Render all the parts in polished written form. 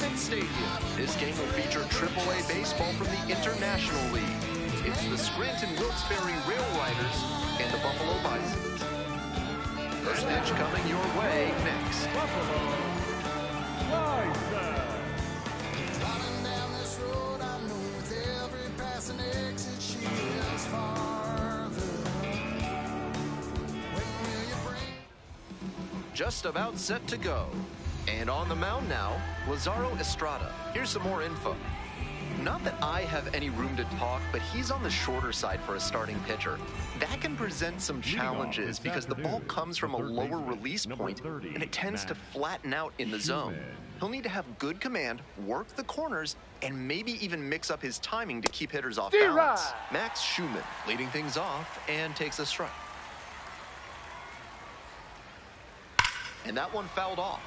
Granite Stadium. This game will feature AAA baseball from the International League. It's the Scranton Wilkes-Barre RailRiders and the Buffalo Bisons. First pitch coming your way next. Buffalo Bisons. Driving down this road, I know with every passing exit she is farther. When will you bring? Just about set to go. And on the mound now, Lazaro Estrada. Here's some more info. Not that I have any room to talk, but he's on the shorter side for a starting pitcher. That can present some challenges because the ball comes from a lower release point and it tends to flatten out in the zone. He'll need to have good command, work the corners, and maybe even mix up his timing to keep hitters off balance. Max Schumann leading things off and takes a strike. And that one fouled off.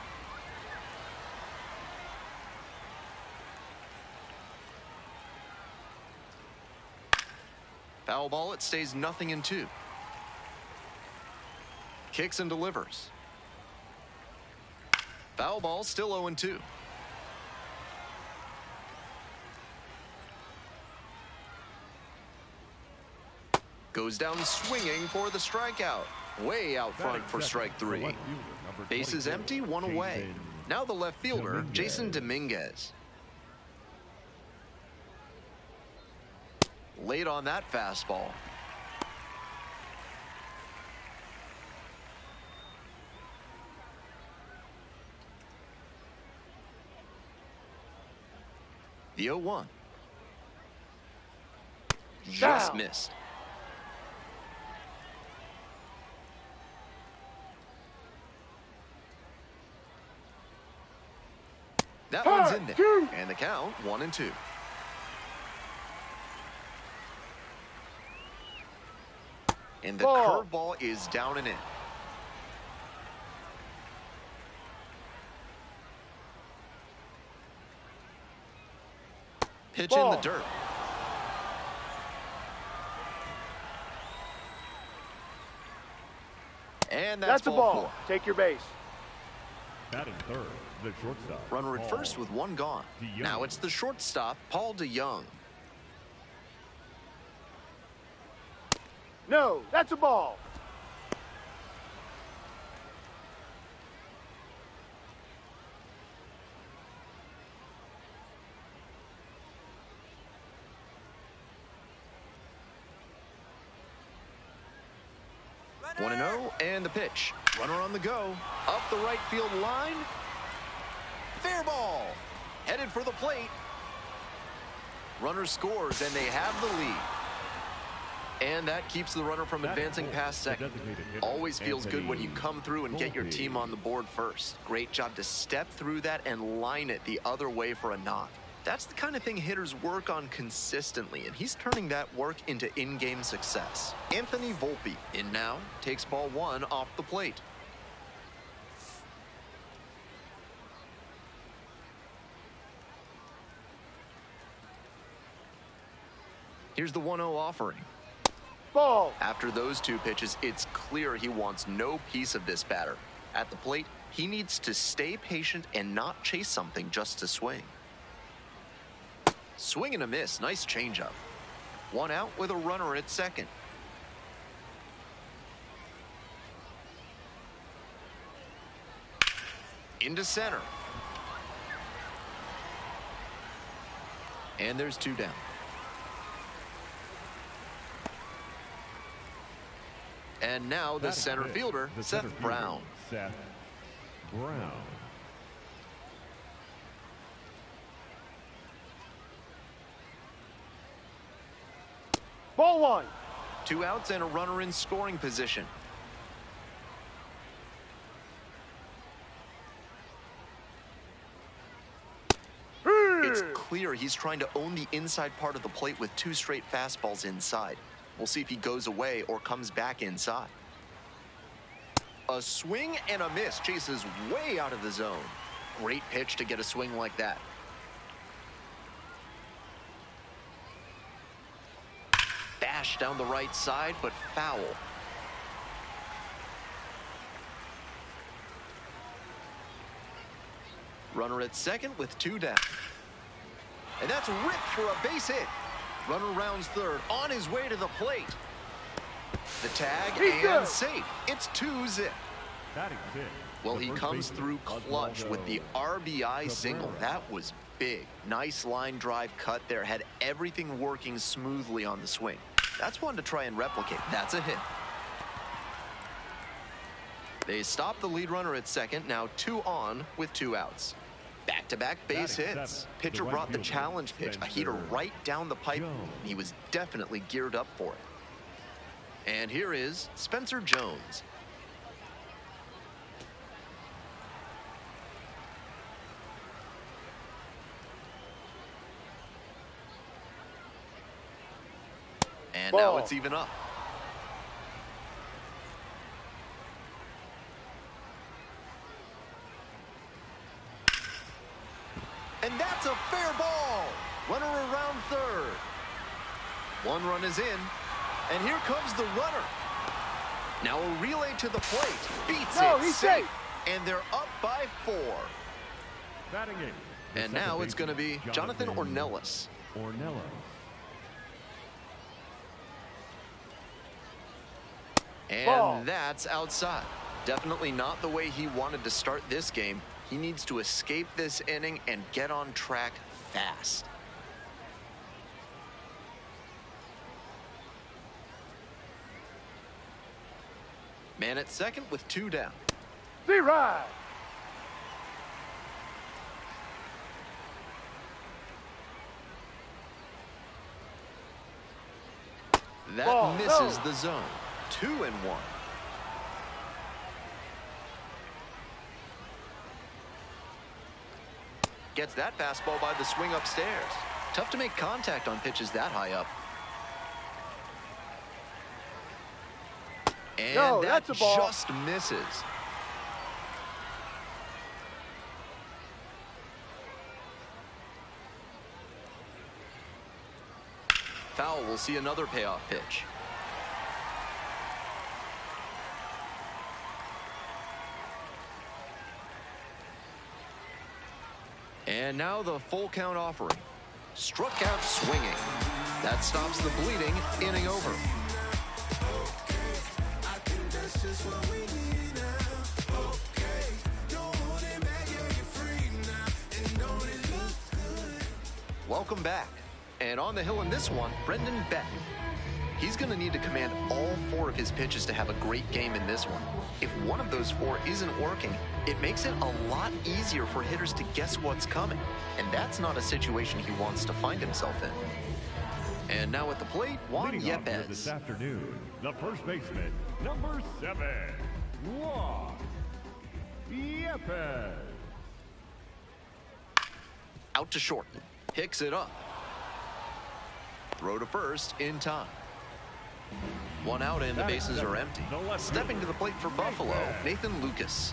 Foul ball, it stays 0-2. Kicks and delivers. Foul ball, still 0-2. Goes down swinging for the strikeout. Way out front for strike 3. Base is empty, 1 away. Now the left fielder, Jason Dominguez. Late on that fastball. The 0-1. Just missed. That one's in there. And the count, 1-2. And the curveball is down and in. Pitch in the dirt. And that's ball 4. Take your base. Batting third, the shortstop. Runner at first with 1 gone. Now it's the shortstop, Paul DeYoung. No, that's a ball. Runner. 1-0, and the pitch. Runner on the go. Up the right field line. Fair ball. Headed for the plate. Runner scores, and they have the lead. And that keeps the runner from advancing past second. Always feels good when you come through and get your team on the board first. Great job to step through that and line it the other way for a knock. That's the kind of thing hitters work on consistently, and he's turning that work into in-game success. Anthony Volpe in now, takes ball 1 off the plate. Here's the 1-0 offering. Ball. After those 2 pitches, it's clear he wants no piece of this batter. At the plate, he needs to stay patient and not chase something just to swing. Swing and a miss. Nice changeup. 1 out with a runner at second. Into center. And there's 2 down. And now the center fielder, Seth Brown. Seth Brown. Ball 1. 2 outs and a runner in scoring position. It's clear he's trying to own the inside part of the plate with 2 straight fastballs inside. We'll see if he goes away or comes back inside. A swing and a miss. Chases way out of the zone. Great pitch to get a swing like that. Bash down the right side, but foul. Runner at second with 2 down. And that's ripped for a base hit. Runner rounds third, on his way to the plate. The tag and safe. It's 2-zip. Batting fifth. Well, he comes through clutch with the RBI single. That was big. Nice line drive cut there. Had everything working smoothly on the swing. That's one to try and replicate. That's a hit. They stop the lead runner at second. Now 2 on with 2 outs. Back-to-back base hits. Pitcher brought the challenge pitch, a heater right down the pipe. He was definitely geared up for it. And here is Spencer Jones. And now it's even up. And that's a fair ball. Runner around third. 1 run is in. And here comes the runner. Now a relay to the plate. Beats it. He's safe. safe. And they're up by 4. Batting eighth. And now it's going to be Jonathan Ornelas. And that's outside. Definitely not the way he wanted to start this game. He needs to escape this inning and get on track fast. Man at second with 2 down. Z-Ride. That misses the zone. 2-1. Gets that fastball by the swing upstairs. Tough to make contact on pitches that high up. And that that's a ball. just misses. Foul will see another payoff pitch. And now the full count offering. Struck out swinging. That stops the bleeding. Inning over. Welcome back. And on the hill in this one, Brendan Beck. He's going to need to command all 4 of his pitches to have a great game in this one. If one of those 4 isn't working, it makes it a lot easier for hitters to guess what's coming. And that's not a situation he wants to find himself in. And now at the plate, Juan Leading off here Yepez. this afternoon, the first baseman, number 7, Juan Yepez. Out to short. Picks it up. Throw to first in time. 1 out and the bases are empty. Stepping to the plate for Buffalo, Nathan Lucas.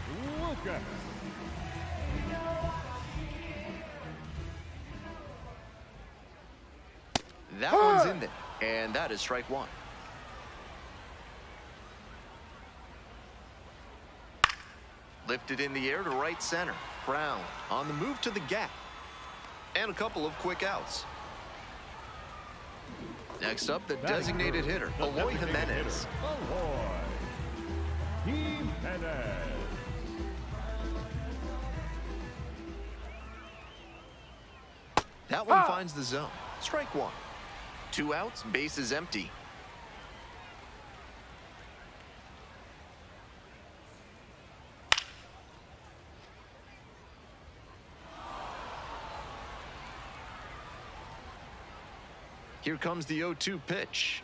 That one's in there, and that is strike 1. Lifted in the air to right center. Brown on the move to the gap. And a couple of quick outs. Next up, the designated hitter, Eloy Jimenez. That one finds the zone. Strike 1. 2 outs, base is empty. Here comes the 0-2 pitch.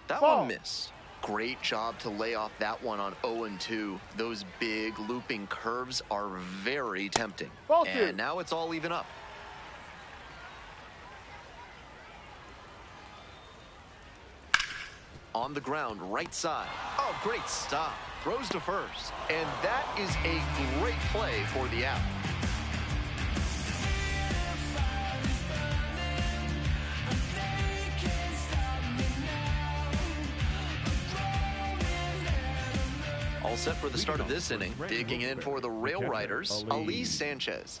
That one missed. Great job to lay off that one on 0-2. Those big looping curves are very tempting. And now it's all even up. On the ground, right side. Oh, great stop. Throws to first. And that is a great play for the out. All set for the start of this inning. Digging in for the RailRiders, Ali Sanchez.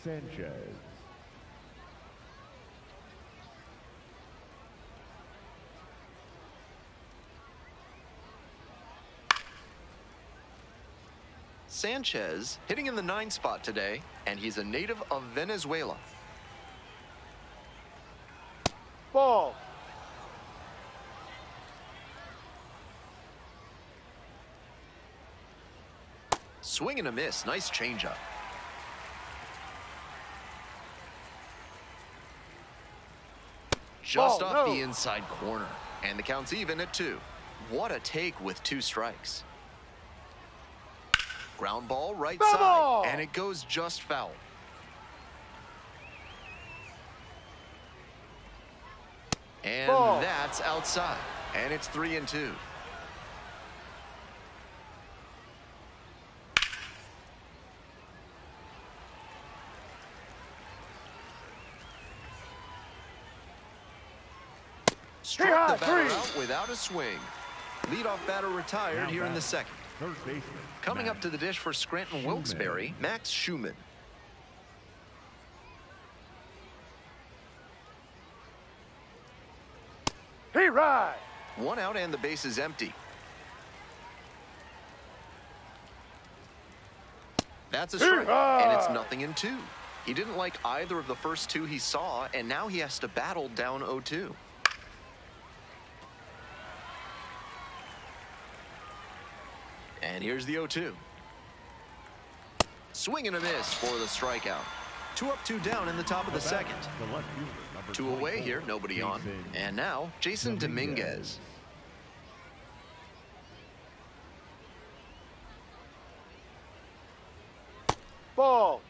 Sanchez hitting in the 9 spot today, and he's a native of Venezuela. Ball. Swing and a miss. Nice changeup. Just Ball, off no. the inside corner. And the count's even at 2. What a take with 2 strikes. Ground ball right Foul side. ball. And it goes just foul. And Ball. that's outside. And it's 3-2. Struck the batter out without a swing. Leadoff batter retired here in the second. Coming up to the dish for Scranton Wilkes-Barre, Max Schumann. He ride. 1 out and the base is empty. That's a strike, and it's 0-2. He didn't like either of the first 2 he saw, and now he has to battle down 0-2. And here's the 0-2. Swing and a miss for the strikeout. 2 up, 2 down in the top of the second. 2 away here, nobody on. And now, Jason Dominguez. Ball.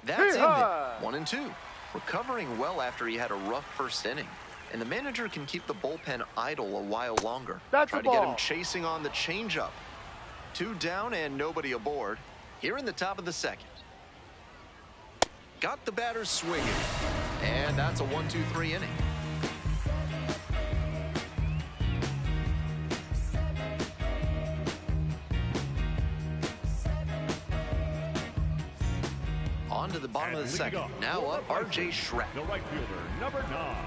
That's in there. 1-2. Recovering well after he had a rough first inning. And the manager can keep the bullpen idle a while longer. That's Try a to get him ball. chasing on the changeup. 2 down and nobody aboard. Here in the top of the second. Got the batters swinging. And that's a 1-2-3 inning. On to the bottom of the second. Now up, R.J. Schreck. The right fielder, number 9,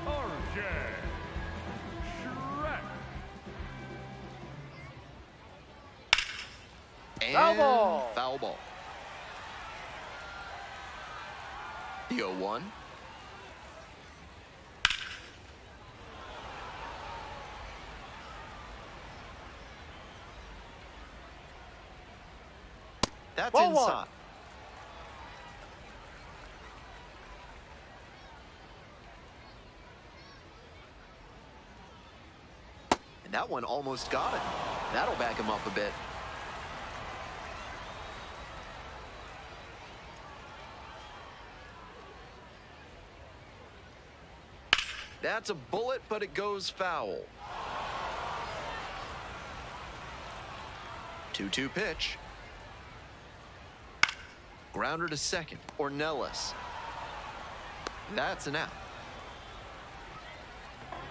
R.J. Schreck. And Foul ball. foul ball. The 0-1. That's Ball inside. 1. And that one almost got it. That'll back him up a bit. That's a bullet, but it goes foul. 2-2 pitch. Grounder to second, Ornelas. That's an out.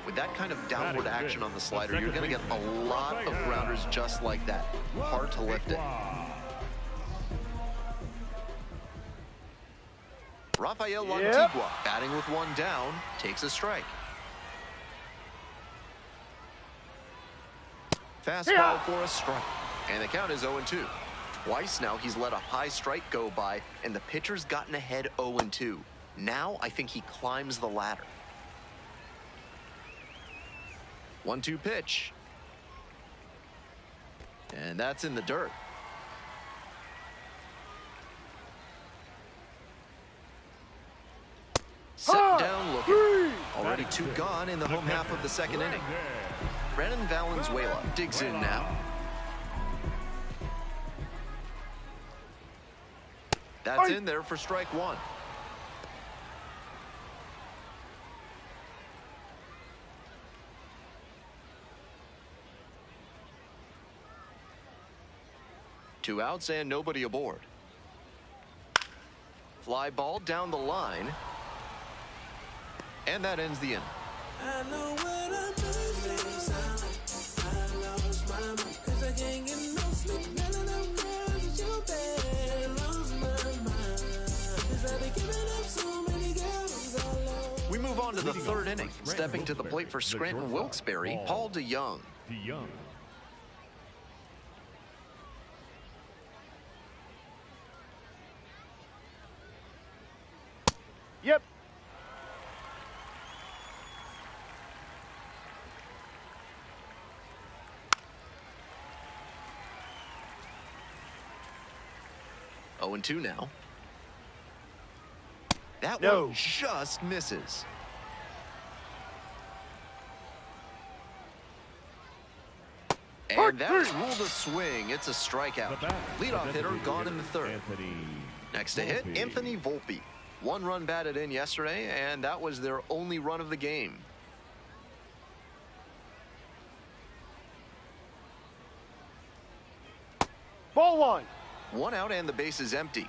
With that kind of downward action on the slider, you're going to get a lot of grounders just like that. Hard to lift it. Rafael Lantigua, batting with 1 down, takes a strike. Fastball for a strike. And the count is 0-2. Twice now he's let a high strike go by, and the pitcher's gotten ahead 0-2. Now I think he climbs the ladder. 1-2 pitch. And that's in the dirt. Set down looking. Already 2 gone in the home half of the second inning. Brandon Valenzuela digs in now. That's in there for strike 1. 2 outs and nobody aboard. Fly ball down the line. And that ends the inning. I know what I'm doing. I lost my mind, 'cause I can't get no sleep. None of them girls is your bed. Lost my mind, 'cause I've been giving up so many girls I love. We move on to the third inning. Stepping to the plate for Scranton Wilkes-Barre, Paul DeYoung. DeYoung. Yep. Oh, and 2 now. That No. one just misses. And that's ruled a swing. It's a strikeout. Leadoff hitter gone in the third. Next to hit, Anthony Volpe. 1 run batted in yesterday, and that was their only run of the game. Ball 1. 1 out and the base is empty.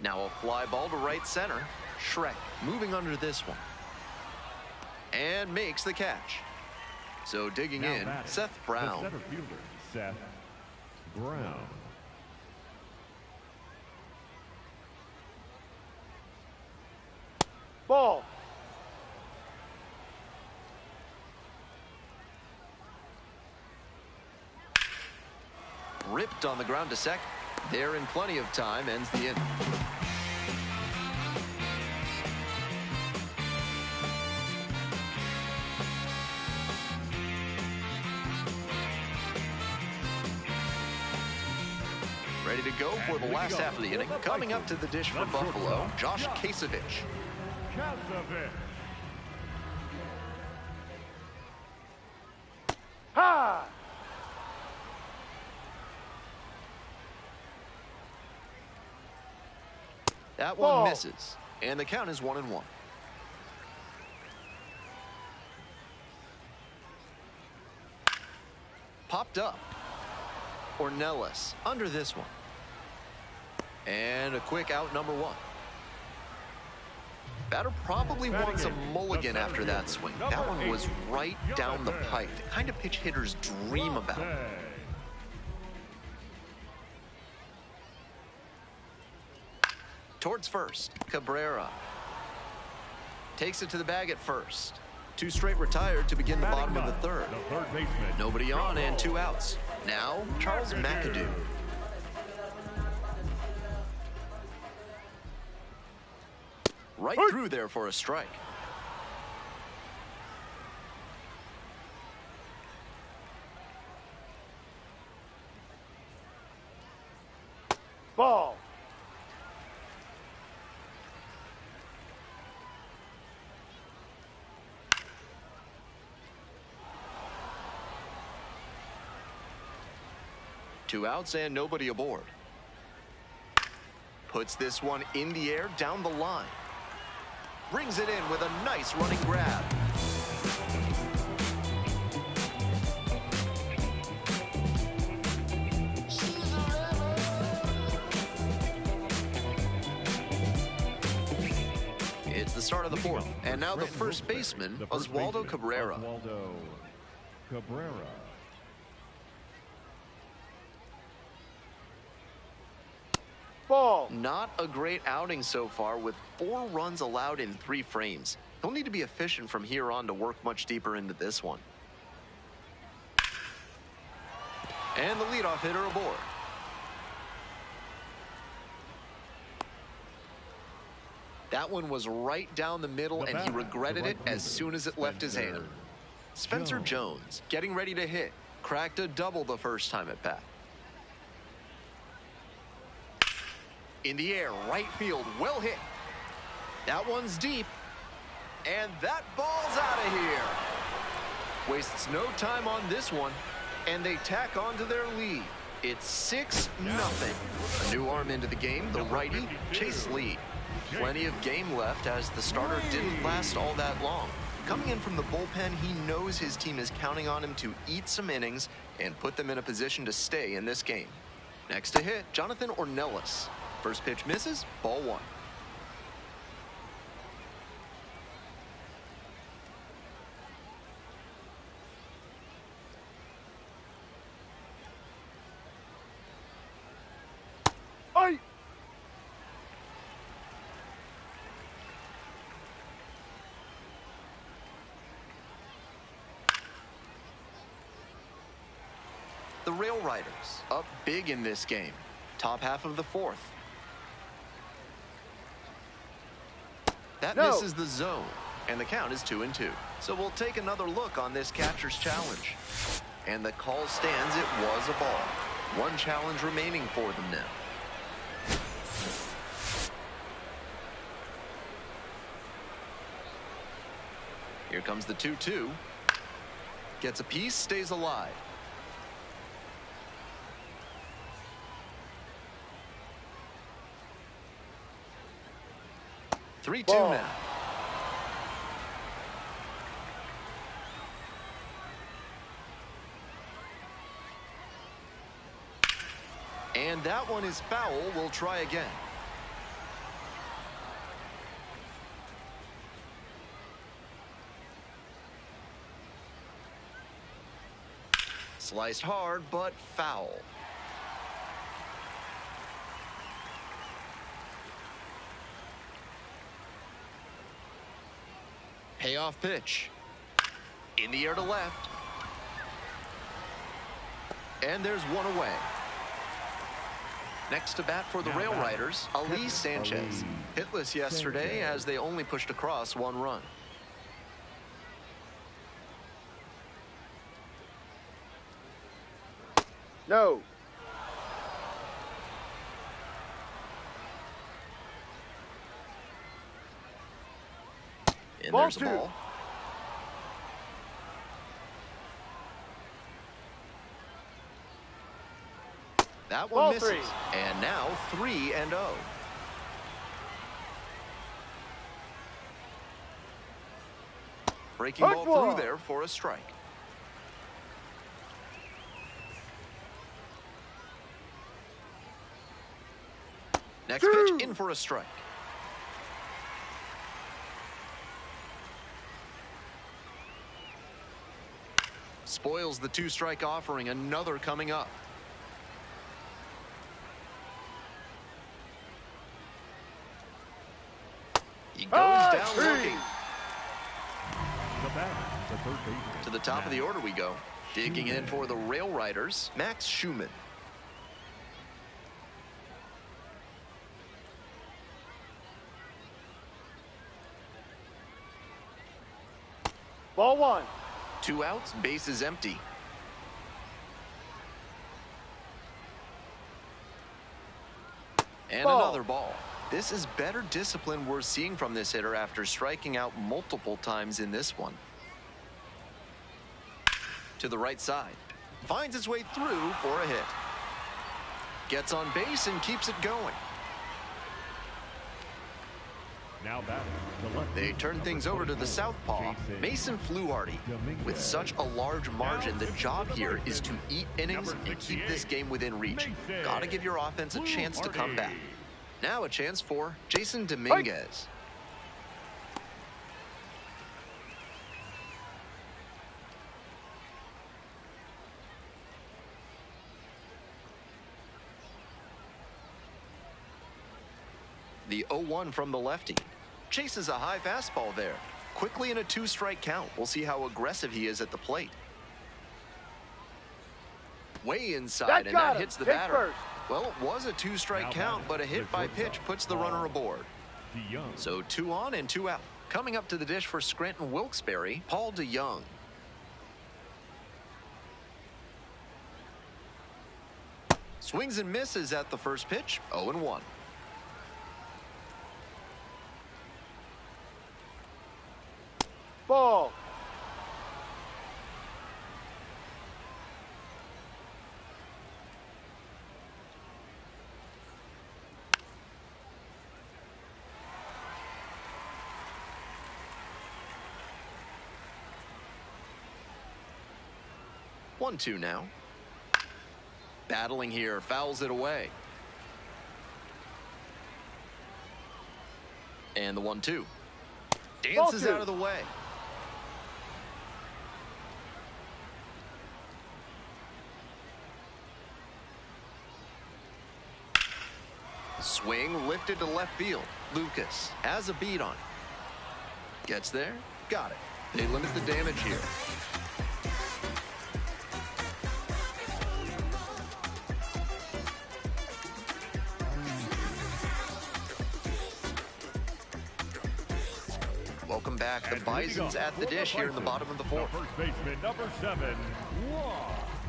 Now a fly ball to right center. Shrek moving under this one. And makes the catch. So digging in, Seth The Brown. center fielder, Seth Brown. Ball. Ripped on the ground to second. There in plenty of time, ends the inning. Ready to go for the last half of the inning. Coming up to the dish for Buffalo, Josh Kasevich. Kasevich. Ha! That Ball. one misses, and the count is 1-1. Popped up. Ornelas under this one. And a quick out, number 1. Batter probably wants a mulligan after that swing. That one was right down the pipe. The kind of pitch hitters dream about. Towards first, Cabrera. Takes it to the bag at first. 2 straight retired to begin the bottom of the third. The third baseman. Nobody on and 2 outs. Now, Charles McAdoo. Right through there for a strike. Ball. Two outs and nobody aboard. Puts this one in the air down the line. Brings it in with a nice running grab. It's the start of the fourth, and now the first baseman, Oswaldo Cabrera. Oswaldo Cabrera. Ball. Not a great outing so far with 4 runs allowed in 3 frames. He'll need to be efficient from here on to work much deeper into this one. And the leadoff hitter aboard. That one was right down the middle, and he regretted it as soon as it left his hand. Spencer Jones getting ready to hit. Cracked a double the first time at bat. In the air, right field, well hit. That one's deep. And that ball's out of here. Wastes no time on this one, and they tack on to their lead. It's 6-0. A new arm into the game, the righty, Chase Lee. Plenty of game left as the starter didn't last all that long. Coming in from the bullpen, he knows his team is counting on him to eat some innings and put them in a position to stay in this game. Next to hit, Jonathan Ornelas. First pitch misses, ball 1. Aye. The RailRiders up big in this game. Top half of the 4th. That No. misses the zone, and the count is 2-2. So we'll take another look on this catcher's challenge. And the call stands, it was a ball. One challenge remaining for them now. Here comes the 2-2. Gets a piece, stays alive. Three-two Ball. now. And that one is foul. We'll try again. Sliced hard, but foul. Payoff pitch. In the air to left. And there's one away. Next to bat for the RailRiders, Ali Sanchez. Hitless yesterday as they only pushed across 1 run. No. And Ball there's a 2. ball. That one Ball misses. 3. And now 3-0. Breaking Hard ball ball. through there for a strike. Next 2. pitch in for a strike. Spoils the 2-strike offering. Another coming up. He goes down looking. The batter, the third baseman. To the top of the order we go. Digging in for the RailRiders, Max Schumann. Ball 1. 2 outs, base is empty. And Ball. another ball. This is better discipline we're seeing from this hitter after striking out multiple times in this one. To the right side. Finds its way through for a hit. Gets on base and keeps it going. Now batting, the left They fielder, turn number things over to the 24, southpaw, Jason Mason Fluharty. With such a large margin, the job here is to eat innings and keep this game within reach. Gotta give your offense a chance to come back. Now a chance for Jason Dominguez. The 0-1 from the lefty. Chases a high fastball there. Quickly in a 2-strike count. We'll see how aggressive he is at the plate. Way inside, and that hits the Take batter. first. Well, it was a 2-strike Now count, batting, but a hit the by shortstop, pitch puts the runner aboard. DeYoung. So 2 on and 2 out. Coming up to the dish for Scranton Wilkes-Barre, Paul DeYoung. Swings and misses at the first pitch, 0-1. Ball. 1-2 now. Battling here, fouls it away. And the 1-2. Dances out of the way. Swing lifted to left field. Lucas has a beat on it. Gets there. Got it. They limit the damage here. Welcome back. The Bisons at the dish here in the bottom of the fourth. First baseman, number 7,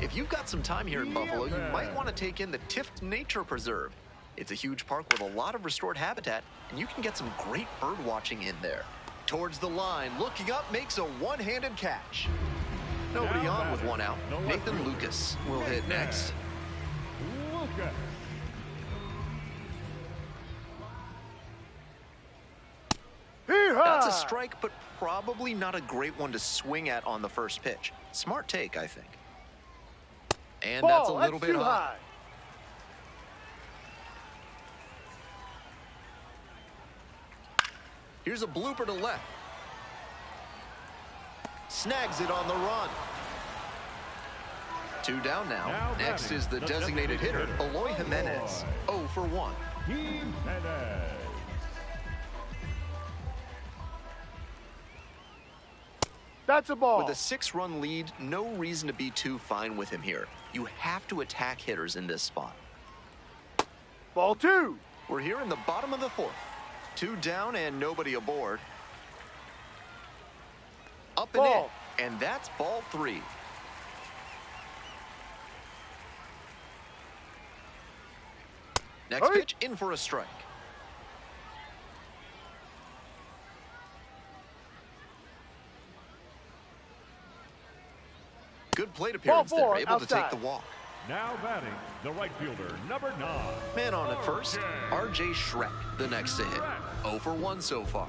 If you've got some time here in Buffalo, you might want to take in the Tift Nature Preserve. It's a huge park with a lot of restored habitat, and you can get some great bird watching in there. Towards the line, looking up, makes a one-handed catch. Nobody on with one out. Nathan Lucas will hit next. Lucas. That's a strike, but probably not a great one to swing at on the first pitch. Smart take, I think. And that's a little bit high. Here's a blooper to left. Snags it on the run. 2 down now. Next is the designated hitter, Eloy Jimenez. 0 for 1. Jimenez. That's a ball. With a 6-run lead, no reason to be too fine with him here. You have to attack hitters in this spot. Ball 2. We're here in the bottom of the fourth. 2 down and nobody aboard. Up and Ball. in, and that's ball 3. Next pitch, in for a strike. Good plate appearance Ball 4, there, able to take outside. the walk. Now batting, the right fielder, number 9. Man on at first, R.J. Schreck, the next to hit. 0 for 1 so far.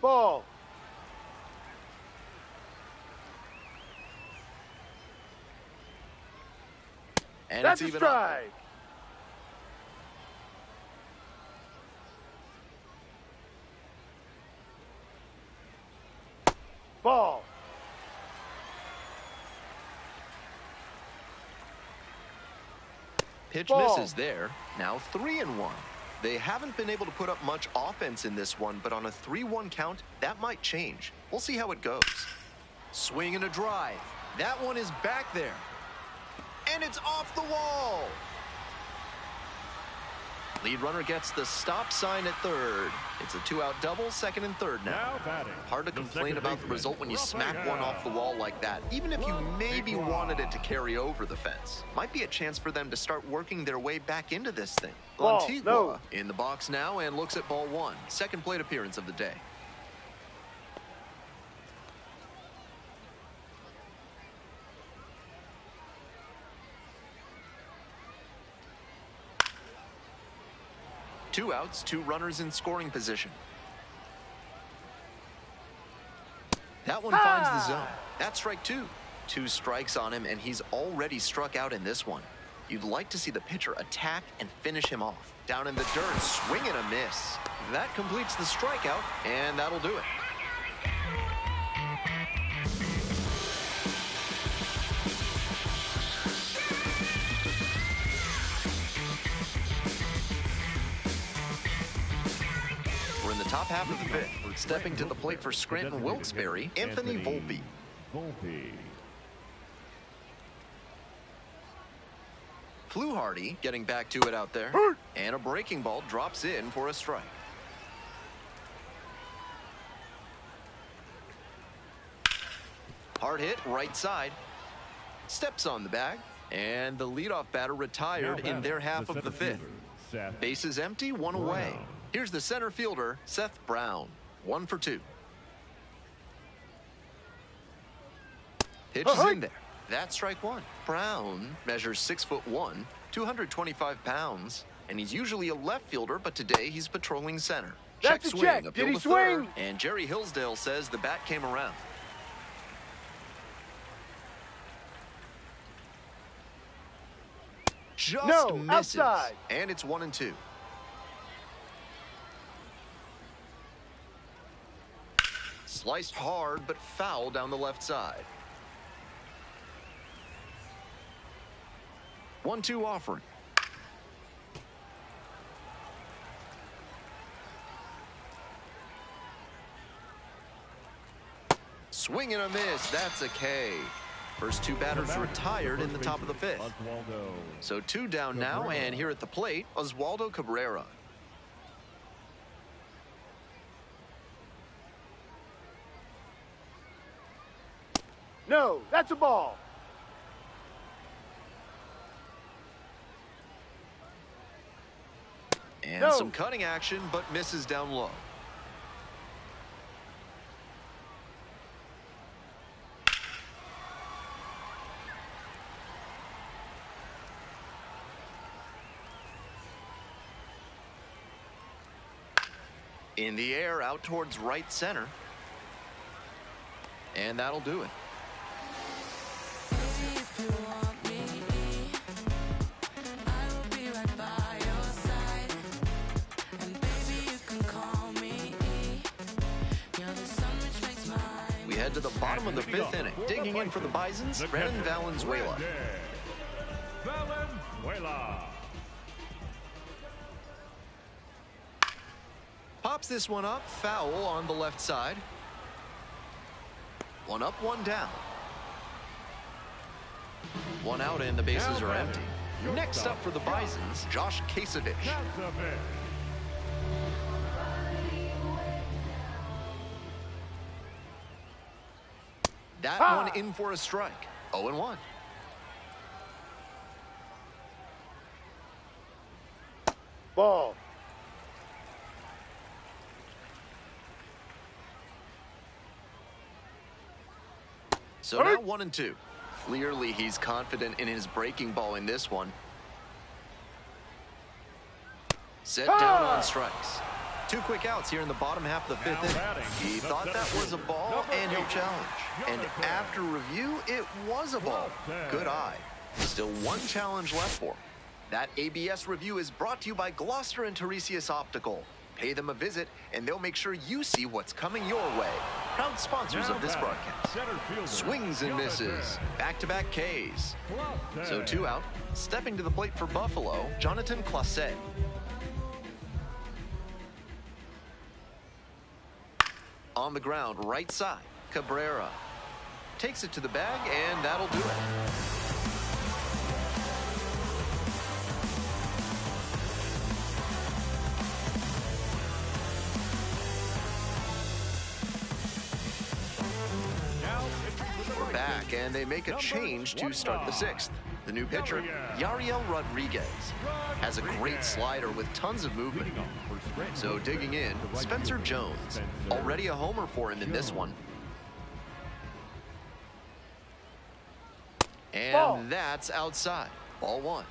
Ball. And That's it's a even up. strike. Ball. Pitch Ball. misses there. Now 3-1. They haven't been able to put up much offense in this one, but on a 3-1 count, that might change. We'll see how it goes. Swing and a drive. That one is back there. And it's off the wall. Lead runner gets the stop sign at third. It's a 2-out double, second and third now. Now batting. Hard to the complain second about the baseman, result when you Rafael. smack one off the wall like that, even if you maybe wanted it to carry over the fence. Might be a chance for them to start working their way back into this thing. Ball, Antigua no. in the box now and looks at ball 1. Second plate appearance of the day. Two outs, 2 runners in scoring position. That one finds the zone. That's strike 2. 2 strikes on him, and he's already struck out in this one. You'd like to see the pitcher attack and finish him off. Down in the dirt, swing and a miss. That completes the strikeout, and that'll do it. We're in the top half of the fifth. Stepping to the plate for Scranton Wilkes-Barre, Anthony Volpe. Volpe. Fluharty getting back to it out there. And a breaking ball drops in for a strike. Hard hit, right side. Steps on the bag. And the leadoff batter retired in their half of the fifth. Bases empty, 1 away. Here's the center fielder, Seth Brown. 1 for 2. Pitch is in there. That's strike 1. Brown measures 6'1", 225 pounds, and he's usually a left fielder, but today he's patrolling center. Check That's a swing. check. Appeal Did he to third, swing? and Jerry Hillsdale says the bat came around. Just No, misses. outside. And it's 1-2. Sliced hard, but foul down the left side. 1-2 offering. Swing and a miss. That's a K. First two batters retired in the top of the fifth. So 2 down now, and here at the plate, Oswaldo Cabrera. No, that's a ball. And No. some cutting action, but misses down low. In the air, out towards right center. And that'll do it. If you want me, I will be right by your side. And baby, you can call me. You're the sun which makes my We head to the bottom of the fifth inning. Digging in for the Bisons, Scranton Valenzuela. Valenzuela. Pops this one up, foul on the left side. 1 up, 1 down. 1 out and the bases are empty. Next up for the Bisons, Josh Kasevich. Kasevich. That Ah! one in for a strike. 0-1. Ball. So now 1-2. Clearly he's confident in his breaking ball in this one. Set down on strikes. 2 quick outs here in the bottom half of the fifth inning. He thought that was a ball and he'll challenge. And after review, it was a ball. Good eye. Still 1 challenge left for him. That ABS review is brought to you by Gloucester and Tiresias Optical. Pay them a visit, and they'll make sure you see what's coming your way. Proud sponsors of this broadcast. Swings and misses. Back-to-back Ks. So 2 out. Stepping to the plate for Buffalo, Jonathan Clauset. On the ground, right side, Cabrera. Takes it to the bag, and that'll do it. We're back, and they make a change to start the 6th. The new pitcher, Yariel Rodriguez, has a great slider with tons of movement. So digging in, Spencer Jones, already a homer for him in this one. And Ball. that's outside. Ball 1.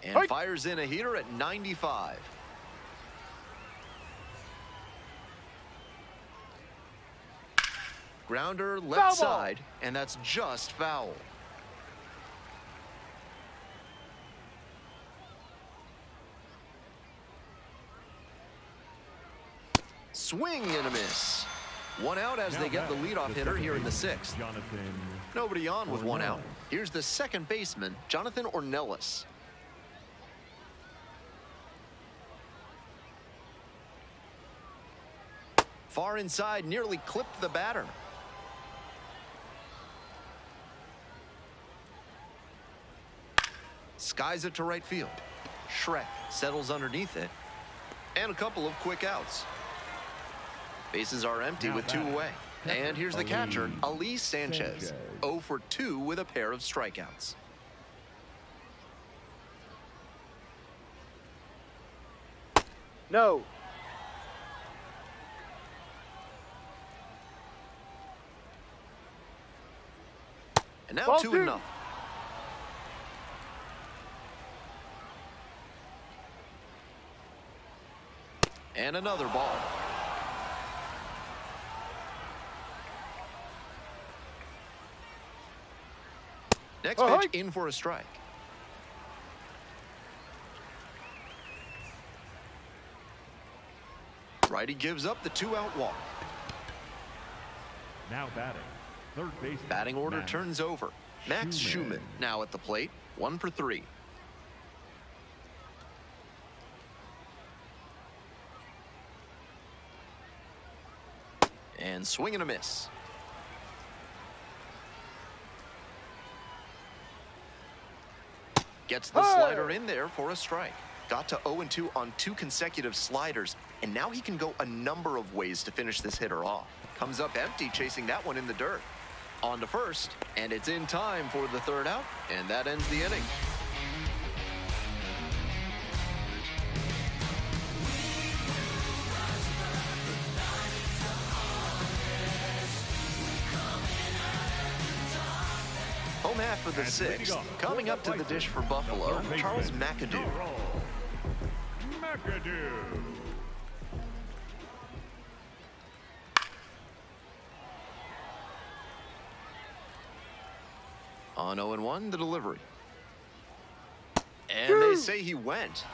And Hey. fires in a heater at 95. Grounder left Foul ball. side, and that's just foul. Swing and a miss. 1 out as they get the leadoff hitter here in the 6th. Jonathan. Nobody on with 1 out. Here's the second baseman, Jonathan Ornelas. Far inside, nearly clipped the batter. Skies it to right field. Shrek settles underneath it. And a couple of quick outs. Bases are empty with 2 away. And here's the catcher, Ali Sanchez. 0 for 2 with a pair of strikeouts. No. And now Ball 2-0. And another ball. Next pitch in for a strike. Righty gives up the 2-out walk. Now batting, third base. Batting order turns over. Max Schumann now at the plate, 1 for 3. And swing and a miss. Gets the slider in there for a strike. Got to 0-2 on 2 consecutive sliders, and now he can go a number of ways to finish this hitter off. Comes up empty, chasing that one in the dirt. On to first, and it's in time for the 3rd out, and that ends the inning. Home half for the 6th. Coming up to the dish for Buffalo, Charles McAdoo. On 0-1, the delivery. And they say he went.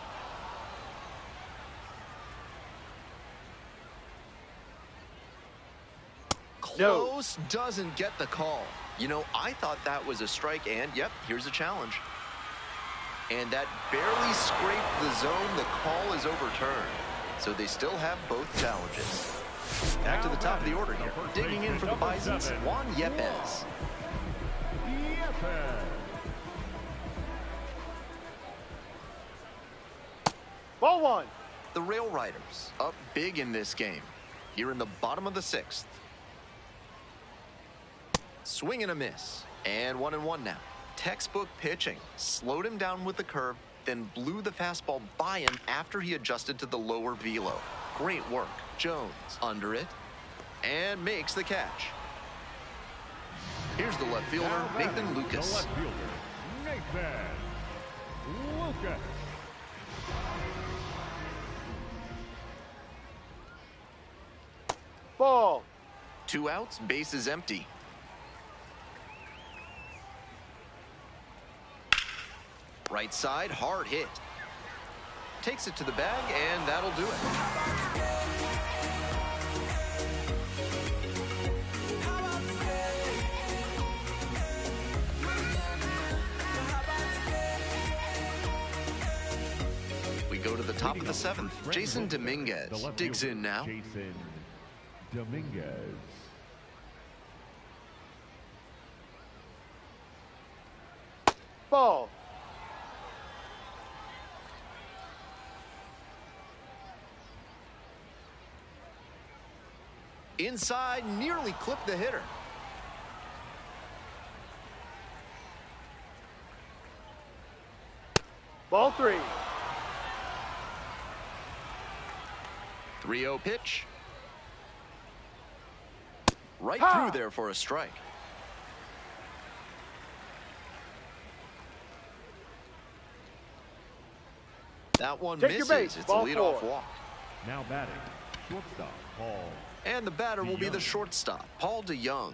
Close, doesn't get the call. You know, I thought that was a strike, and yep, here's a challenge. And that barely scraped the zone. The call is overturned. So they still have both challenges. Back to the top of the order here. Digging in for the Bisons, Juan Yepez. Ball 1. The RailRiders up big in this game. Here in the bottom of the 6th. Swing and a miss. And 1-1 now. Textbook pitching. Slowed him down with the curve, then blew the fastball by him after he adjusted to the lower velo. Great work. Jones under it and makes the catch. Here's the left fielder, Nathan Lucas. The left fielder, Nathan Lucas. Ball. 2 outs, base is empty. Right side, hard hit. Takes it to the bag, and that'll do it. We go to the top of the 7th. Jason Dominguez digs in now. Jason Dominguez. Ball. Inside, nearly clipped the hitter. Ball 3. 3-0 pitch. Right through there for a strike. That one Take your misses. base. It's Ball a leadoff 4. walk. Now batting, shortstop, Paul. And the batter will be the shortstop, Paul DeYoung.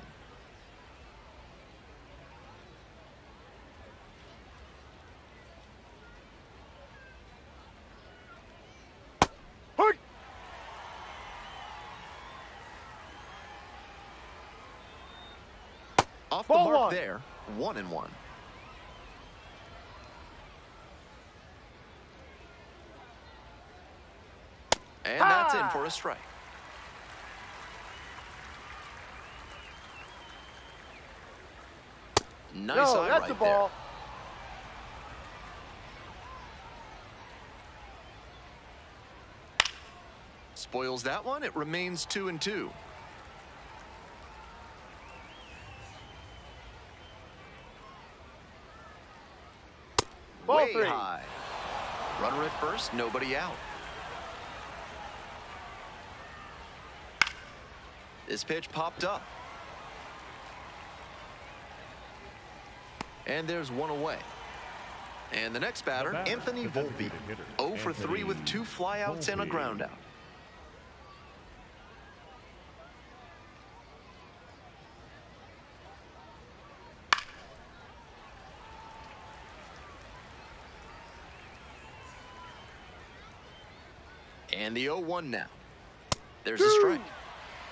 Off the Ball mark 1. there, 1-1. And that's in for a strike. Nice eye that's right a ball. There. Spoils that one. It remains 2-2. Ball Way 3. high. Runner at first, nobody out. This pitch popped up. And there's one away. And the next batter, Anthony Volpe. 0 for 3 with 2 flyouts and a groundout. And the 0-1 now. There's a strike.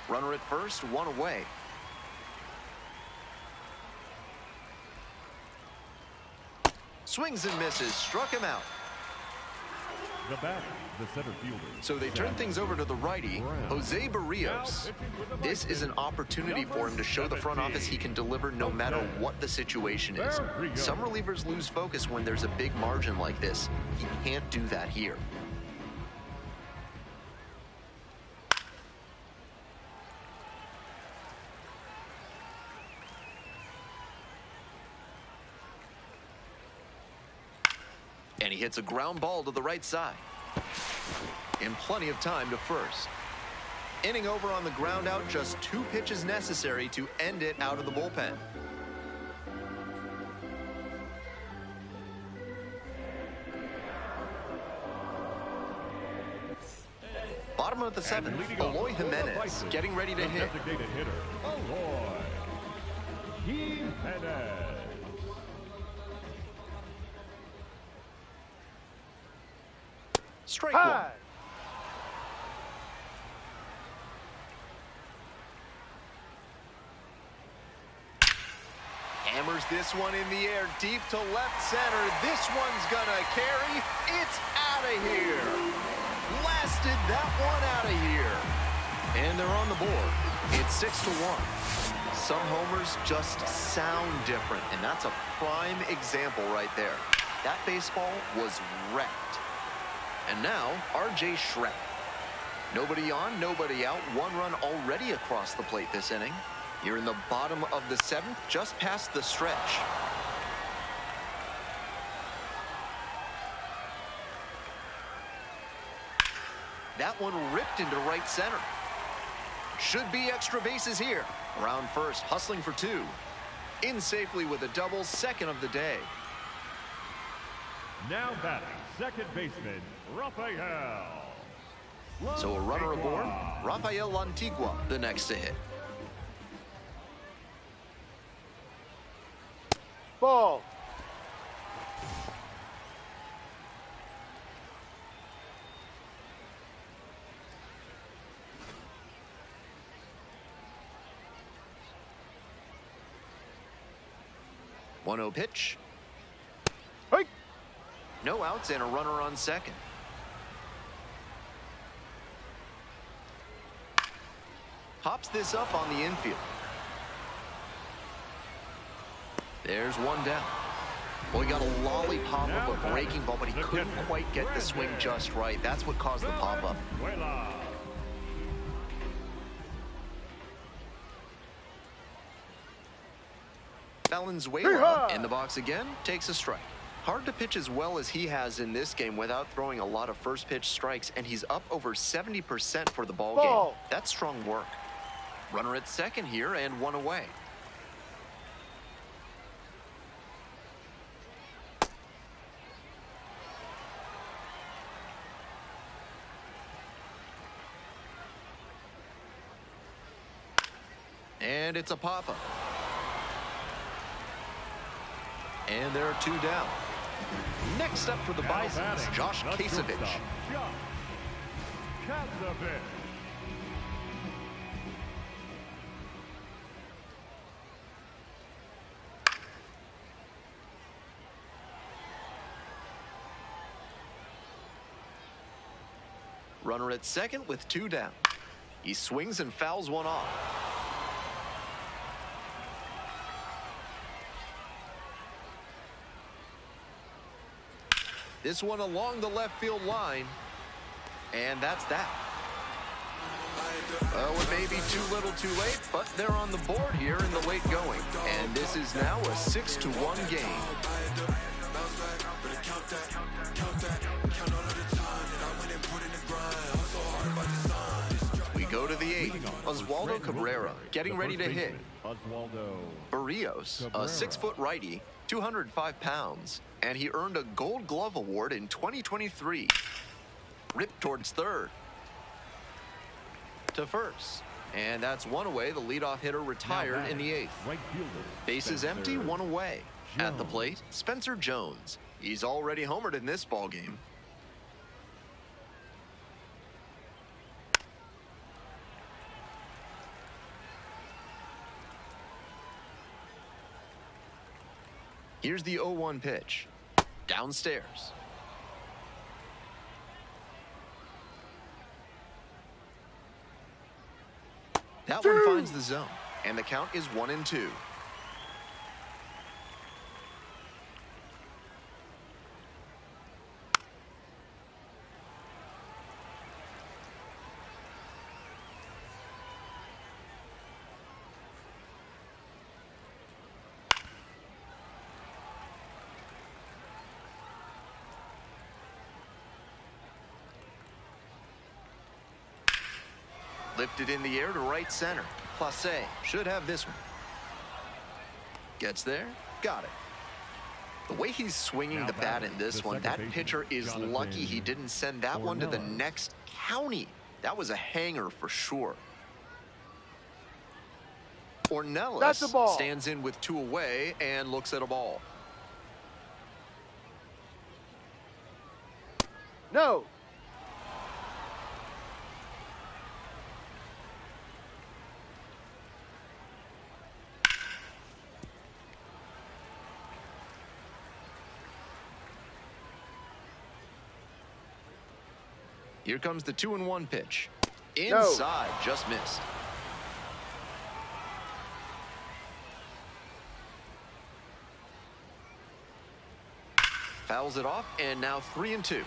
Runner at first, one away. Swings and misses, struck him out. The batter, the center fielder. So they turn things over to the righty, Jose Barrios. This is an opportunity for him to show the front office he can deliver no matter what the situation is. Some relievers lose focus when there's a big margin like this. He can't do that here. And he hits a ground ball to the right side. And plenty of time to first. Inning over on the ground out, just 2 pitches necessary to end it out of the bullpen. Bottom of the 7th, Eloy Jimenez getting ready to hit. Designated hitter, Eloy Jimenez. Strike one. High. Hammers this one in the air, deep to left center. This one's gonna carry. It's out of here. Blasted that one out of here. And they're on the board. It's 6-1. Some homers just sound different, and that's a prime example right there. That baseball was wrecked. And now, R.J. Schreck. Nobody on, nobody out. 1 run already across the plate this inning. You're in the bottom of the 7th, just past the stretch. That one ripped into right center. Should be extra bases here. Around first, hustling for 2. In safely with a double, second of the day. Now batting, second baseman, Rafael. So a runner aboard, Rafael Lantigua, the next to hit. Ball. One-0 pitch. Hey. No outs and a runner on second. Hops this up on the infield. There's one down. Well, he got a lollipop of a breaking ball, but he couldn't quite get the swing just right. That's what caused the pop-up. Valenzuela in the box again, takes a strike. Hard to pitch as well as he has in this game without throwing a lot of first pitch strikes, and he's up over 70% for the ball game. That's strong work. Runner at second here and one away. And it's a pop-up. And there are 2 down. Next up for the Bisons, Josh Kasevich. Runner at second with 2 down. He swings and fouls one off. This one along the left field line. And that's that. Well, it may be too little too late, but they're on the board here in the late going. And this is now a 6-1 game. We go to the 8th. Oswaldo Cabrera getting ready to hit. Barrios, a 6-foot righty, 205 pounds, and he earned a Gold Glove Award in 2023. Ripped towards third. To first. And that's one away. The leadoff hitter retired in the 8th. Bases empty, one away. At the plate, Spencer Jones. He's already homered in this ballgame. Here's the 0-1 pitch. Downstairs. That one finds the zone, and the count is 1-2. Lifted in the air to right center. Clase should have this one. Gets there. Got it. The way he's swinging the bat in this one, that pitcher is lucky he didn't send that one to the next county. That was a hanger for sure. Ornelas stands in with 2 away and looks at a ball. No. Here comes the 2-1 pitch. Inside, just missed. Fouls it off, and now 3-2.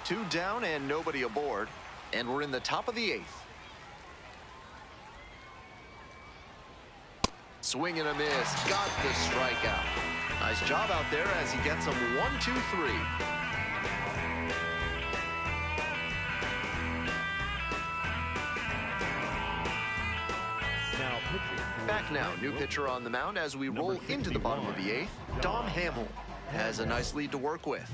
2 down and nobody aboard, and we're in the top of the 8th. Swing and a miss. Got the strikeout. Nice job out there as he gets him 1-2-3. Back now, new pitcher on the mound as we roll into the bottom of the 8th. Dom Hamill has a nice lead to work with.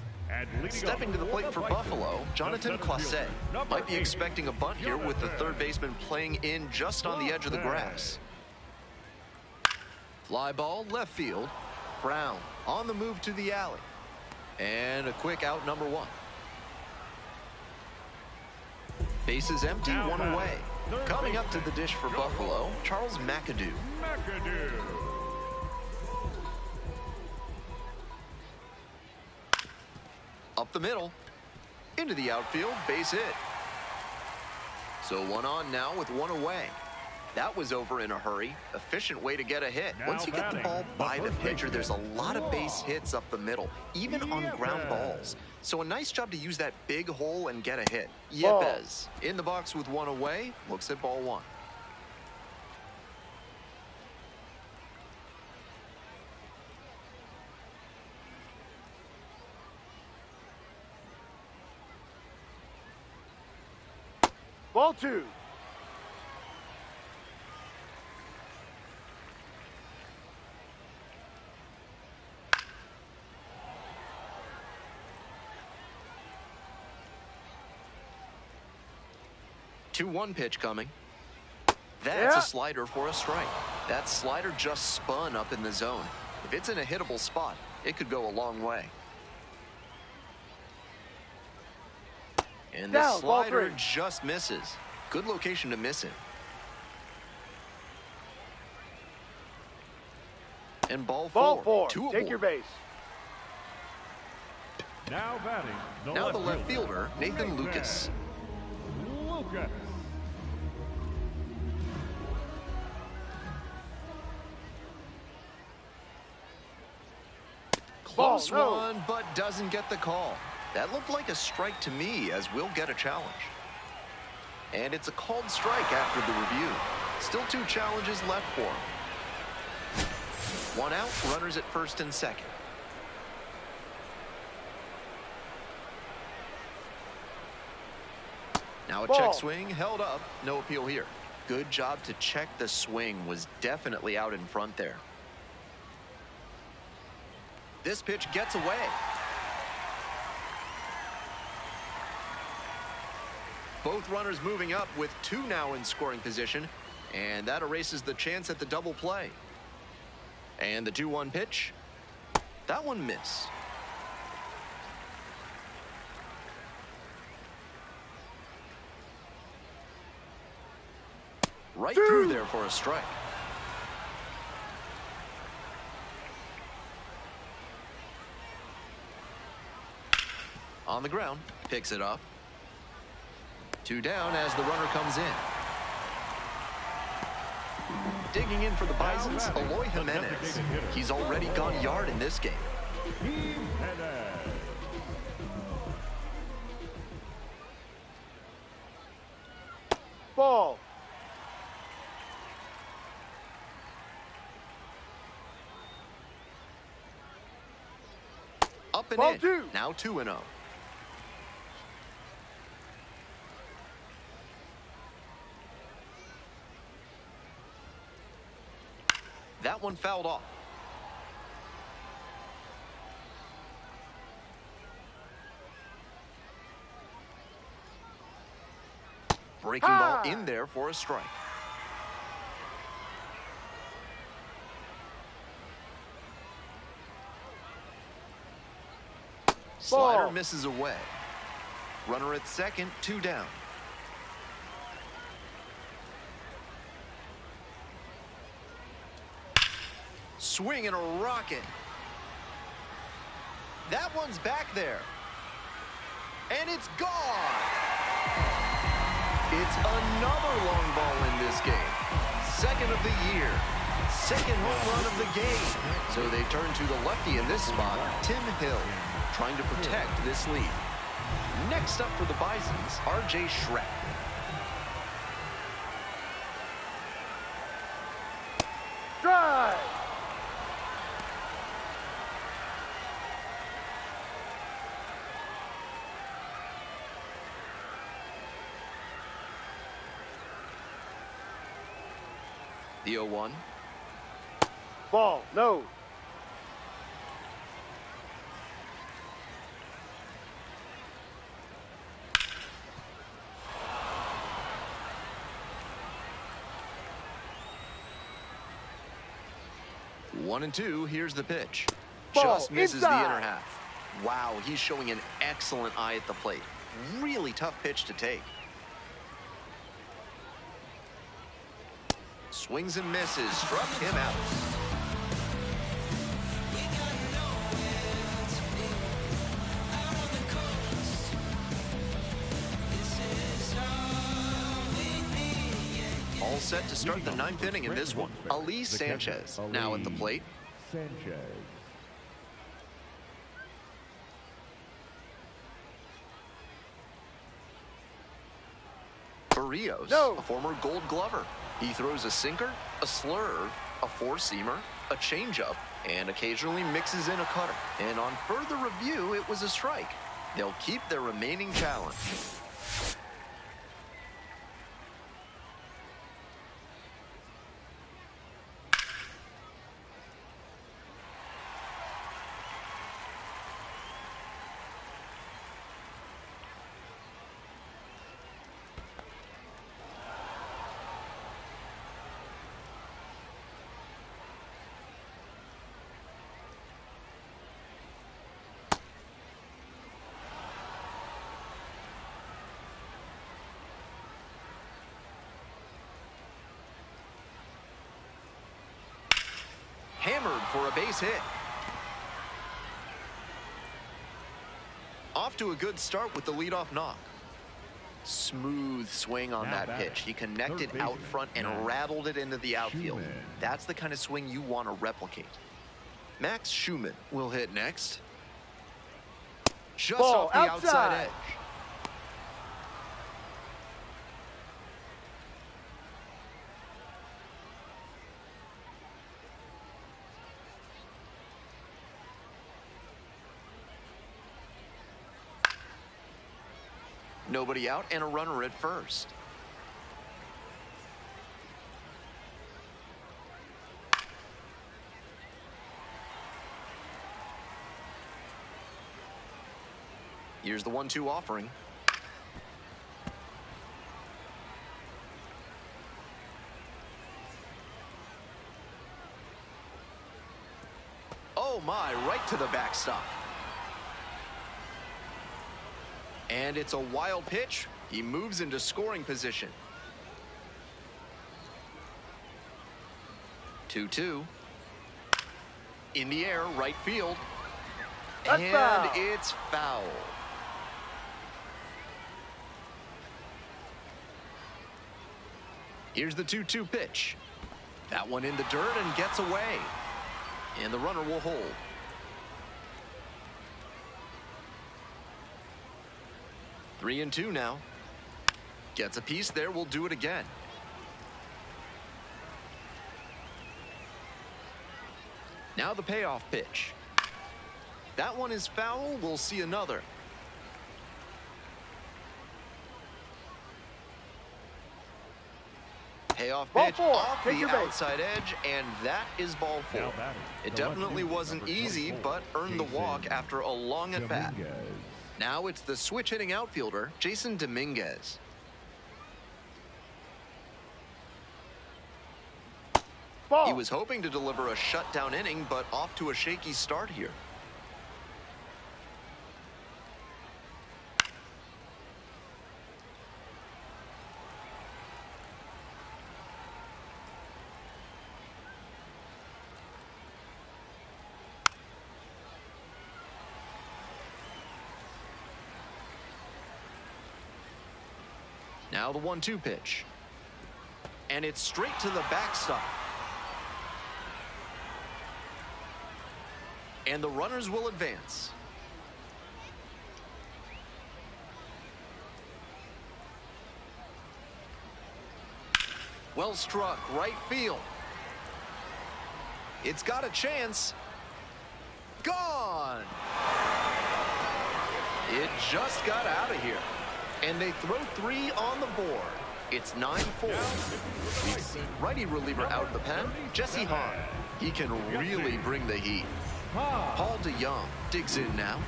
Stepping to the plate for Buffalo, Jonathan Clase might be expecting a bunt here with the third baseman playing in just on the edge of the grass. Fly ball left field. Brown on the move to the alley. And a quick out, number 1. Bases empty, 1 away. Coming up to the dish for Buffalo, Charles McAdoo. Up the middle. Into the outfield, base hit. So 1 on now with 1 away. That was over in a hurry. Efficient way to get a hit. Once you get the ball by the pitcher, there's a lot of base hits up the middle, even on ground balls. So a nice job to use that big hole and get a hit. Yepes in the box with 1 away, looks at ball 1. Ball 2. Two 2-1 pitch coming. That's a slider for a strike. That slider just spun up in the zone. If it's in a hittable spot, it could go a long way. And the slider just misses. Good location to miss it. And ball 4. Take your base. Now batting. The left fielder, Nathan Lucas. Close one, but doesn't get the call. That looked like a strike to me, as we'll get a challenge. And it's a called strike after the review. Still 2 challenges left for him. 1 out, runners at first and second. Now a check swing, held up, no appeal here. Good job to check the swing, was definitely out in front there. This pitch gets away. Both runners moving up with 2 now in scoring position, and that erases the chance at the double play. And the 2-1 pitch, that one missed. Right through there for a strike. On the ground, picks it up. 2 down as the runner comes in. Digging in for the Bisons, Eloy Jimenez. He's already gone yard in this game. Ball. Up and Ball in. 2. Now 2-0. That one fouled off. Breaking ball in there for a strike. Slider misses away. Runner at second, 2 down. Swing and a rocket. That one's back there. And it's gone. It's another long ball in this game. Second of the year. Second home run of the game. So they turn to the lefty in this spot, Tim Hill, trying to protect this lead. Next up for the Bisons, R.J. Schreck. Drive. The 0-1. Ball. No. One and 2. Here's the pitch. Ball Just misses the inside. inner half. Wow, he's showing an excellent eye at the plate. Really tough pitch to take. Swings and misses. Struck him out. All set to start the 9th inning in this one. Ali Sanchez now at the plate. Sanchez. Barrios, No. a former Gold Glover. He throws a sinker, a slurve, a four-seamer, a changeup, and occasionally mixes in a cutter. And on further review, it was a strike. They'll keep their remaining challenge. Hammered for a base hit. Off to a good start with the leadoff knock. Smooth swing on that pitch. He connected out front and rattled it into the outfield. That's the kind of swing you want to replicate. Max Schumann will hit next. Just Ball off the outside edge. Nobody out and a runner at first. Here's the 1-2 offering. Oh my, right to the backstop. And it's a wild pitch. He moves into scoring position. 2-2. In the air, right field. That's And foul. it's foul. Here's the 2-2 pitch. That one in the dirt and gets away. And the runner will hold. Three and two now. Gets a piece there, we'll do it again. Now the payoff pitch. That one is foul, we'll see another. Payoff pitch off the outside edge, and that is ball four. It definitely wasn't easy, but earned the walk after a long at bat. Now it's the switch hitting outfielder, Jason Dominguez. Ball. He was hoping to deliver a shutdown inning, but off to a shaky start here. Now the 1-2 pitch. And it's straight to the backstop. And the runners will advance. Well struck, right field. It's got a chance. Gone! It just got out of here. And they throw three on the board. It's 9-4. We've seen righty reliever out of the pen, Jesse Hahn. He can really bring the heat. Paul DeYoung digs in now.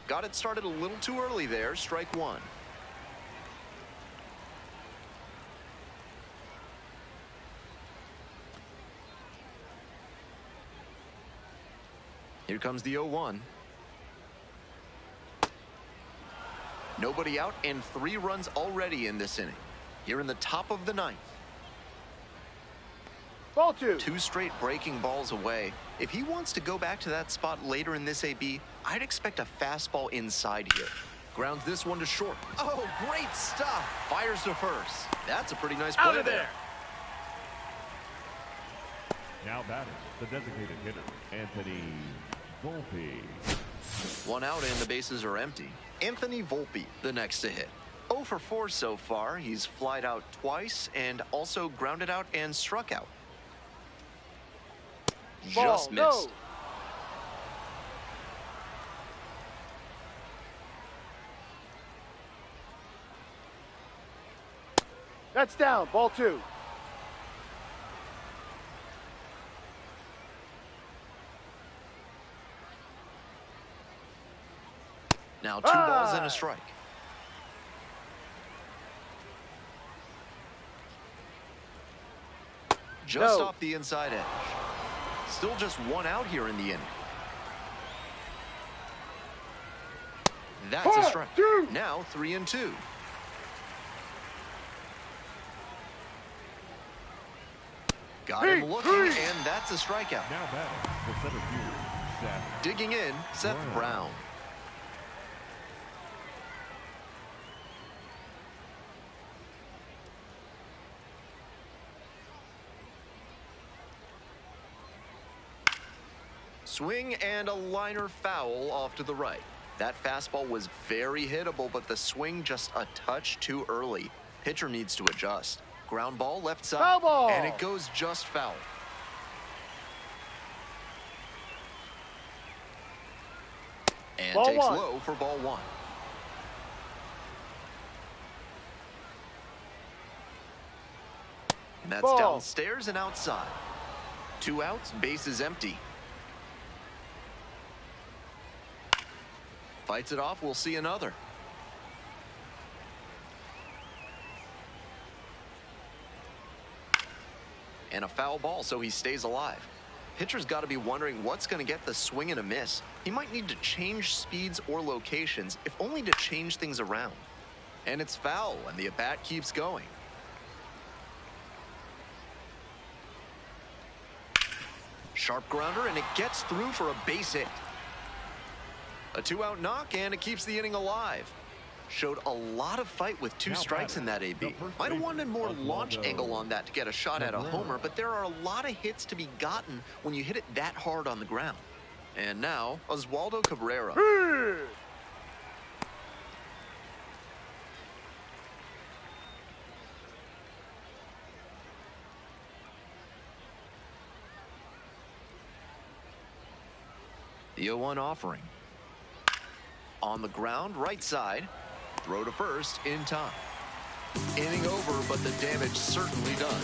Got it started a little too early there, strike one. Here comes the 0-1. Nobody out and 3 runs already in this inning. Here in the top of the 9th. Ball 2. 2 straight breaking balls away. If he wants to go back to that spot later in this AB, I'd expect a fastball inside here. Grounds this one to short. Oh, great stuff. Fires to first. That's a pretty nice play Out of there. Now batting, the designated hitter, Anthony Volpe. 1 out and the bases are empty. Anthony Volpe, the next to hit. 0 for 4 so far. He's flied out twice and also grounded out and struck out. Just missed. No. That's down. Ball 2. Now 2 balls and a strike. Just off the inside edge. Still just 1 out here in the inning. That's a strike. Now 3 and 2. Got him looking, and that's a strikeout. Now batting, the center field, Seth. Digging in, Seth Brown. Swing and a liner foul off to the right. That fastball was very hittable, but the swing just a touch too early. Pitcher needs to adjust. Ground ball left side. Foul ball. And it goes just foul. And Ball takes 1. low for ball 1. And that's Ball. downstairs and outside. 2 outs, bases empty. Fights it off, we'll see another. And a foul ball, so he stays alive. Pitcher's got to be wondering what's going to get the swing and a miss. He might need to change speeds or locations, if only to change things around. And it's foul, and the at-bat keeps going. Sharp grounder, and it gets through for a base hit. A 2-out knock, and it keeps the inning alive. Showed a lot of fight with 2 strikes in that AB. Might have wanted more launch angle on that to get a shot at a homer, but there are a lot of hits to be gotten when you hit it that hard on the ground. And now, Oswaldo Cabrera. The 0-1 offering. On the ground, right side. Throw to first in time. Inning over, but the damage certainly done.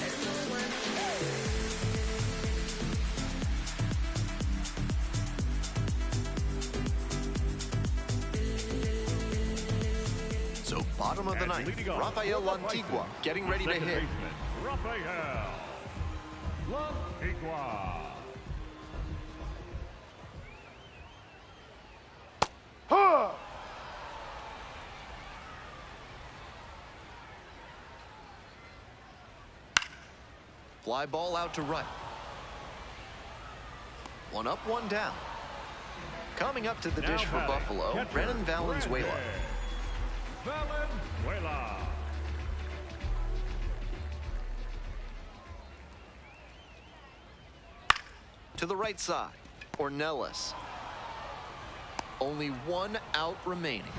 So bottom of the ninth, Rafael Lantigua getting ready to hit. Rafael Lantigua. Huh! Fly ball out to right. 1 up, 1 down. Coming up to the dish for Buffalo, Brennan Valenzuela. Valenzuela. To the right side, Ornelas. Only 1 out remaining.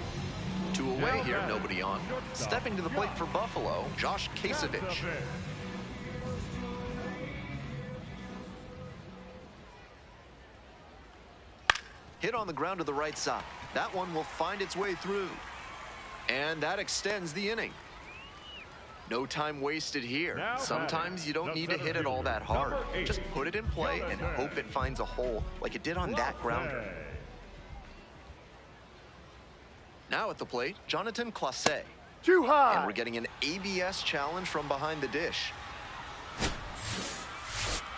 2 away here, nobody on. Stepping to the plate for Buffalo, Josh Kasevich. Hit on the ground to the right side. That one will find its way through. And that extends the inning. No time wasted here. Sometimes you don't need to hit it all that hard. Just put it in play and hope it finds a hole like it did on that grounder. Now at the plate, Jonathan Clase. Too high. And we're getting an ABS challenge from behind the dish.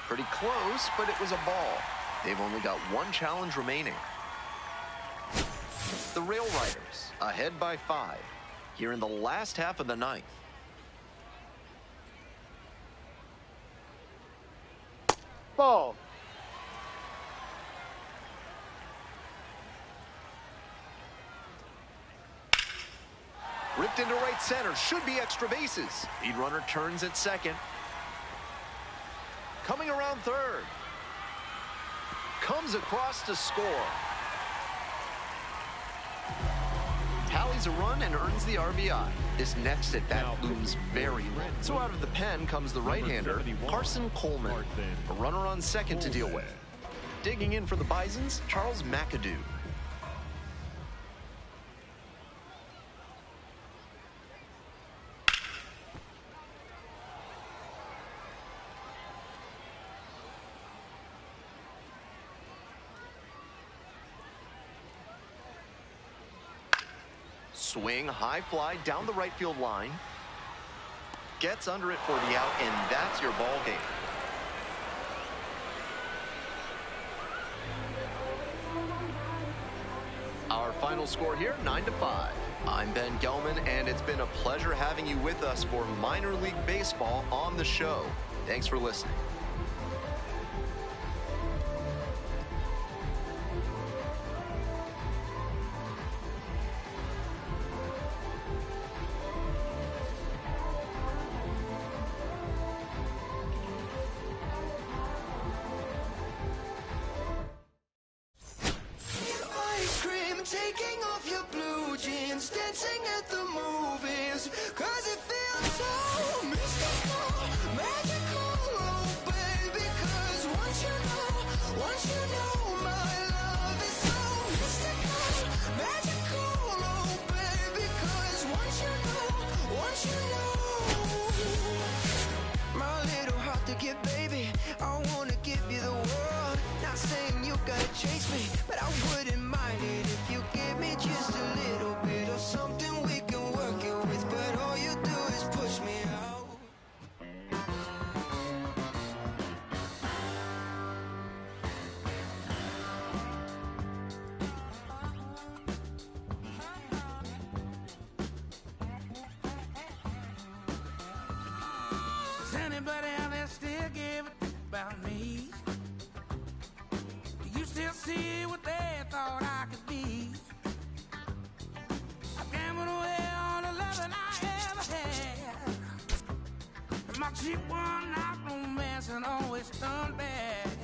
Pretty close, but it was a ball. They've only got 1 challenge remaining. The RailRiders ahead by 5 here in the last half of the 9th. Ball. Ripped into right center, should be extra bases. Lead runner turns at second. Coming around third. Comes across to score. Tallies a run and earns the RBI. This next at bat looms very low. So out of the pen comes the right-hander, Carson Coleman. A runner on second to deal with. Digging in for the Bisons, Charles McAdoo. Swing, high fly down the right field line. Gets under it for the out, and that's your ball game. Our final score here, 9-5. I'm Ben Gelman, and it's been a pleasure having you with us for minor league baseball on the show. Thanks for listening. Taking off your blue jeans, dancing at the movies, 'cause it feels so mystical, magical, oh baby, 'cause once you know my love is so mystical, magical, oh baby, 'cause once you know, my little heart to give, baby, I wanna give you the world, not saying you gotta chase me, but I wouldn't mind it if you give me just a little bit of something we can work it with, but all you do is push me out. Does anybody out there still give a about me? Do you still see what they thought I could be? I gambled away My cheap one out romance and always turned bad.